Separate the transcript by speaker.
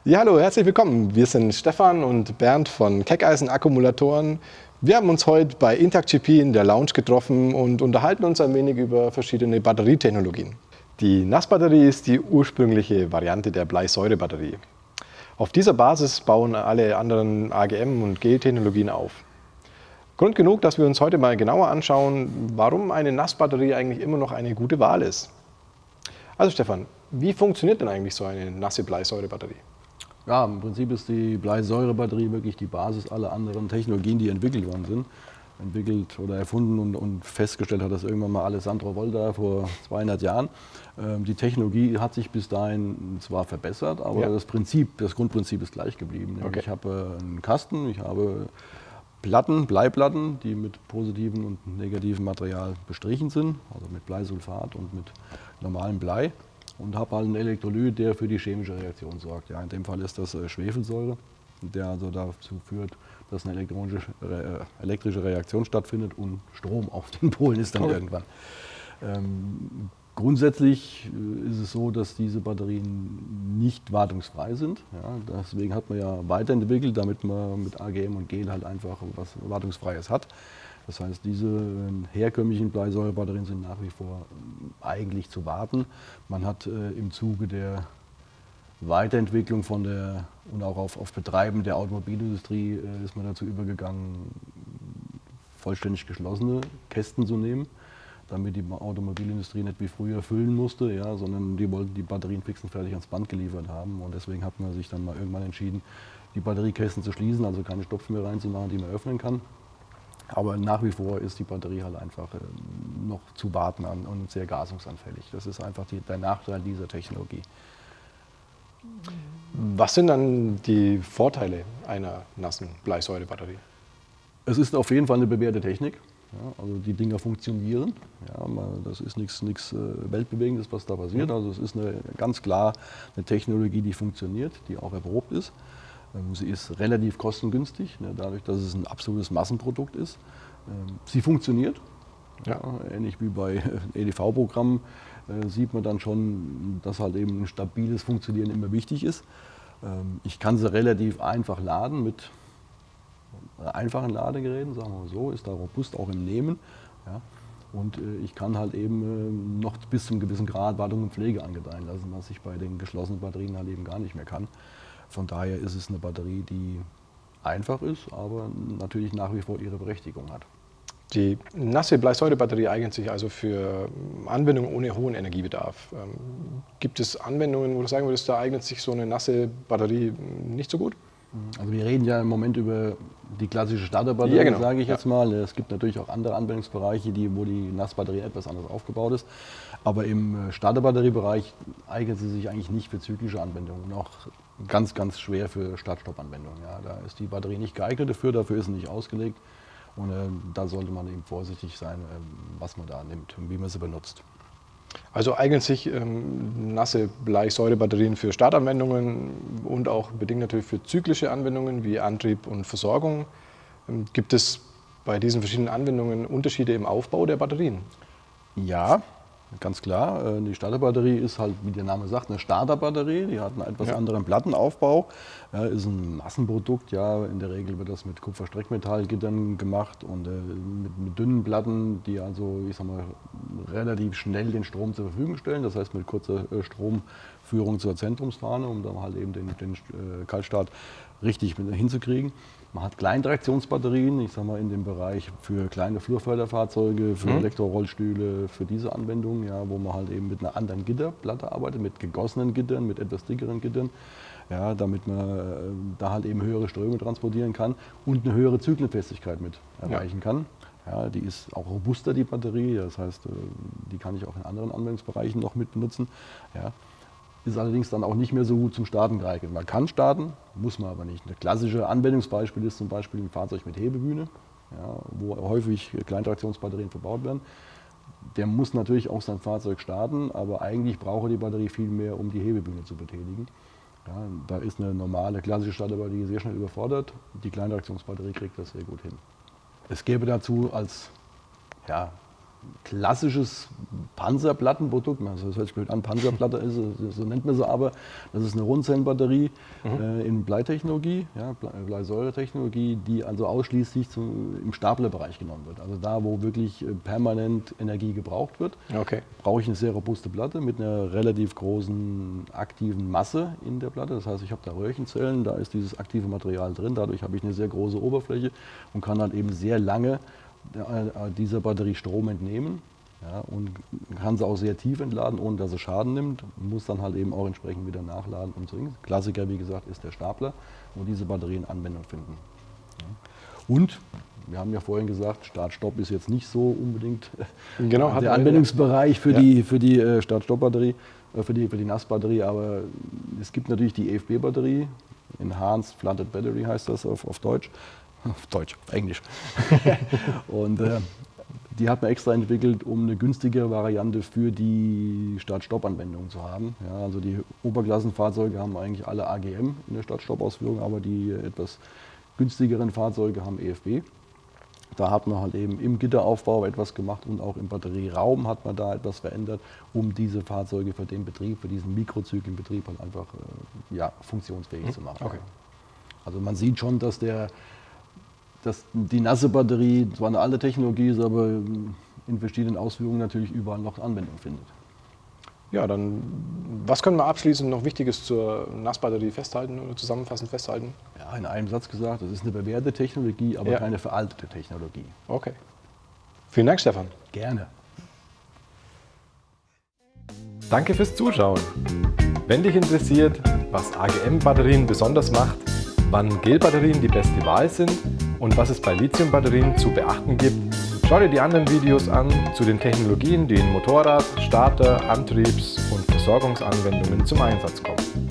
Speaker 1: Ja, hallo, herzlich willkommen. Wir sind Stefan und Bernd von Keckeisen Akkumulatoren. Wir haben uns heute bei IntactGP in der Lounge getroffen und unterhalten uns ein wenig über verschiedene Batterietechnologien. Die NAS-Batterie ist die ursprüngliche Variante der Bleisäurebatterie. Auf dieser Basis bauen alle anderen AGM- und Gel-Technologien auf. Grund genug, dass wir uns heute mal genauer anschauen, warum eine NAS-Batterie eigentlich immer noch eine gute Wahl ist. Also Stefan, wie funktioniert denn eigentlich so eine nasse Bleisäurebatterie?
Speaker 2: Ja, im Prinzip ist die Bleisäurebatterie wirklich die Basis aller anderen Technologien, die entwickelt worden sind. Entwickelt oder erfunden und festgestellt hat das irgendwann mal Alessandro Volta vor 200 Jahren. Die Technologie hat sich bis dahin zwar verbessert, aber
Speaker 1: Ja.
Speaker 2: das Grundprinzip ist gleich geblieben.
Speaker 1: Okay.
Speaker 2: Ich habe einen Kasten, ich habe Platten, Bleiplatten, die mit positivem und negativem Material bestrichen sind, also mit Bleisulfat und mit normalem Blei. Und habe halt einen Elektrolyt, der für die chemische Reaktion sorgt. Ja, in dem Fall ist das Schwefelsäure, der also dazu führt, dass eine elektrische Reaktion stattfindet und Strom auf den Polen ist dann irgendwann. Grundsätzlich ist es so, dass diese Batterien nicht wartungsfrei sind. Ja, deswegen hat man ja weiterentwickelt, damit man mit AGM und Gel halt einfach was Wartungsfreies hat. Das heißt, diese herkömmlichen Bleisäurebatterien sind nach wie vor eigentlich zu warten. Man hat im Zuge der Weiterentwicklung und auch auf Betreiben der Automobilindustrie ist man dazu übergegangen, vollständig geschlossene Kästen zu nehmen, damit die Automobilindustrie nicht wie früher füllen musste, ja, sondern die wollten die Batterien fix und fertig ans Band geliefert haben. Und deswegen hat man sich dann mal irgendwann entschieden, die Batteriekästen zu schließen, also keine Stopfen mehr reinzumachen, die man öffnen kann. Aber nach wie vor ist die Batterie halt einfach noch zu warten und sehr gasungsanfällig. Das ist einfach der Nachteil dieser Technologie.
Speaker 1: Was sind dann die Vorteile einer nassen Bleisäurebatterie?
Speaker 2: Es ist auf jeden Fall eine bewährte Technik. Ja, also die Dinger funktionieren. Ja, das ist nichts Weltbewegendes, was da passiert. Also es ist ganz klar eine Technologie, die funktioniert, die auch erprobt ist. Sie ist relativ kostengünstig, dadurch, dass es ein absolutes Massenprodukt ist. Sie funktioniert. Ja, ähnlich wie bei EDV-Programmen sieht man dann schon, dass halt eben ein stabiles Funktionieren immer wichtig ist. Ich kann sie relativ einfach laden mit einfachen Ladegeräten, sagen wir mal so, ist da robust auch im Nehmen. Ja. Und ich kann halt eben noch bis zum gewissen Grad Wartung und Pflege angedeihen lassen, was ich bei den geschlossenen Batterien halt eben gar nicht mehr kann. Von daher ist es eine Batterie, die einfach ist, aber natürlich nach wie vor ihre Berechtigung hat.
Speaker 1: Die nasse Bleisäurebatterie eignet sich also für Anwendungen ohne hohen Energiebedarf. Gibt es Anwendungen, wo du sagen würdest, da eignet sich so eine nasse Batterie nicht so gut?
Speaker 2: Also wir reden ja im Moment über die klassische Starterbatterie,
Speaker 1: Ja, genau.
Speaker 2: sage ich jetzt mal. Es gibt natürlich auch andere Anwendungsbereiche, wo die Nassbatterie etwas anders aufgebaut ist. Aber im Starterbatteriebereich eignet sie sich eigentlich nicht für zyklische Anwendungen und auch ganz, ganz schwer für Start-Stopp-Anwendungen. Ja, da ist die Batterie nicht geeignet dafür ist sie nicht ausgelegt. Und da sollte man eben vorsichtig sein, was man da nimmt und wie man sie benutzt.
Speaker 1: Also eignen sich nasse Bleisäurebatterien für Startanwendungen und auch bedingt natürlich für zyklische Anwendungen wie Antrieb und Versorgung. Gibt es bei diesen verschiedenen Anwendungen Unterschiede im Aufbau der Batterien?
Speaker 2: Ja, ganz klar. Die Starterbatterie ist halt, wie der Name sagt, eine Starterbatterie. Die hat einen etwas anderen Plattenaufbau. Ist ein Massenprodukt. Ja. In der Regel wird das mit Kupferstreckmetallgittern gemacht und mit dünnen Platten, die also, ich sag mal, relativ schnell den Strom zur Verfügung stellen. Das heißt mit kurzer Stromführung zur Zentrumsfahne, um dann halt eben den Kaltstart richtig hinzukriegen. Man hat Kleintraktionsbatterien, ich sag mal in dem Bereich für kleine Flurförderfahrzeuge, für Elektrorollstühle, für diese Anwendungen, ja, wo man halt eben mit einer anderen Gitterplatte arbeitet, mit gegossenen Gittern, mit etwas dickeren Gittern, ja, damit man da halt eben höhere Ströme transportieren kann und eine höhere Zyklenfestigkeit mit erreichen kann. Ja, die ist auch robuster, die Batterie, das heißt, die kann ich auch in anderen Anwendungsbereichen noch mit benutzen. Ja. Ist allerdings dann auch nicht mehr so gut zum Starten geeignet. Man kann starten, muss man aber nicht. Ein klassisches Anwendungsbeispiel ist zum Beispiel ein Fahrzeug mit Hebebühne, ja, wo häufig Kleintraktionsbatterien verbaut werden. Der muss natürlich auch sein Fahrzeug starten, aber eigentlich braucht er die Batterie viel mehr, um die Hebebühne zu betätigen. Ja, da ist eine normale klassische Starterbatterie sehr schnell überfordert. Die Kleintraktionsbatterie kriegt das sehr gut hin. Es gäbe dazu als klassisches Panzerplattenprodukt, das hört sich blöd an, Panzerplatte ist, so nennt man sie aber. Das ist eine Rundzellenbatterie in Bleitechnologie, ja, Bleisäuretechnologie, die also ausschließlich im Staplerbereich genommen wird. Also da, wo wirklich permanent Energie gebraucht wird, brauche ich eine sehr robuste Platte mit einer relativ großen aktiven Masse in der Platte. Das heißt, ich habe da Röhrchenzellen, da ist dieses aktive Material drin, dadurch habe ich eine sehr große Oberfläche und kann halt eben sehr lange dieser Batterie Strom entnehmen, ja, und kann sie auch sehr tief entladen, ohne dass sie Schaden nimmt. Muss dann halt eben auch entsprechend wieder nachladen und so. Klassiker, wie gesagt, ist der Stapler, wo diese Batterien Anwendung finden. Ja. Und wir haben ja vorhin gesagt, Start-Stopp ist jetzt nicht so unbedingt der Anwendungsbereich für die Start-Stopp-Batterie, für die NAS-Batterie, aber es gibt natürlich die EFB-Batterie, Enhanced Flooded Battery heißt das auf Deutsch. Englisch. Und die hat man extra entwickelt, um eine günstigere Variante für die Start-Stopp-Anwendung zu haben. Ja, also die Oberklassenfahrzeuge haben eigentlich alle AGM in der Start-Stopp-Ausführung, aber die etwas günstigeren Fahrzeuge haben EFB. Da hat man halt eben im Gitteraufbau etwas gemacht und auch im Batterieraum hat man da etwas verändert, um diese Fahrzeuge für den Betrieb, für diesen Mikrozyklenbetrieb halt einfach funktionsfähig zu machen. Okay. Also man sieht schon, dass die nasse Batterie zwar eine alte Technologie ist, aber in verschiedenen Ausführungen natürlich überall noch Anwendung findet.
Speaker 1: Ja, dann was können wir abschließend noch Wichtiges zur NAS-Batterie festhalten oder zusammenfassend festhalten?
Speaker 2: Ja, in einem Satz gesagt, das ist eine bewährte Technologie, aber keine veraltete Technologie.
Speaker 1: Okay. Vielen Dank, Stefan.
Speaker 2: Gerne.
Speaker 3: Danke fürs Zuschauen. Wenn dich interessiert, was AGM-Batterien besonders macht, wann Gel-Batterien die beste Wahl sind und was es bei Lithium-Batterien zu beachten gibt, schau dir die anderen Videos an zu den Technologien, die in Motorrad-, Starter-, Antriebs- und Versorgungsanwendungen zum Einsatz kommen.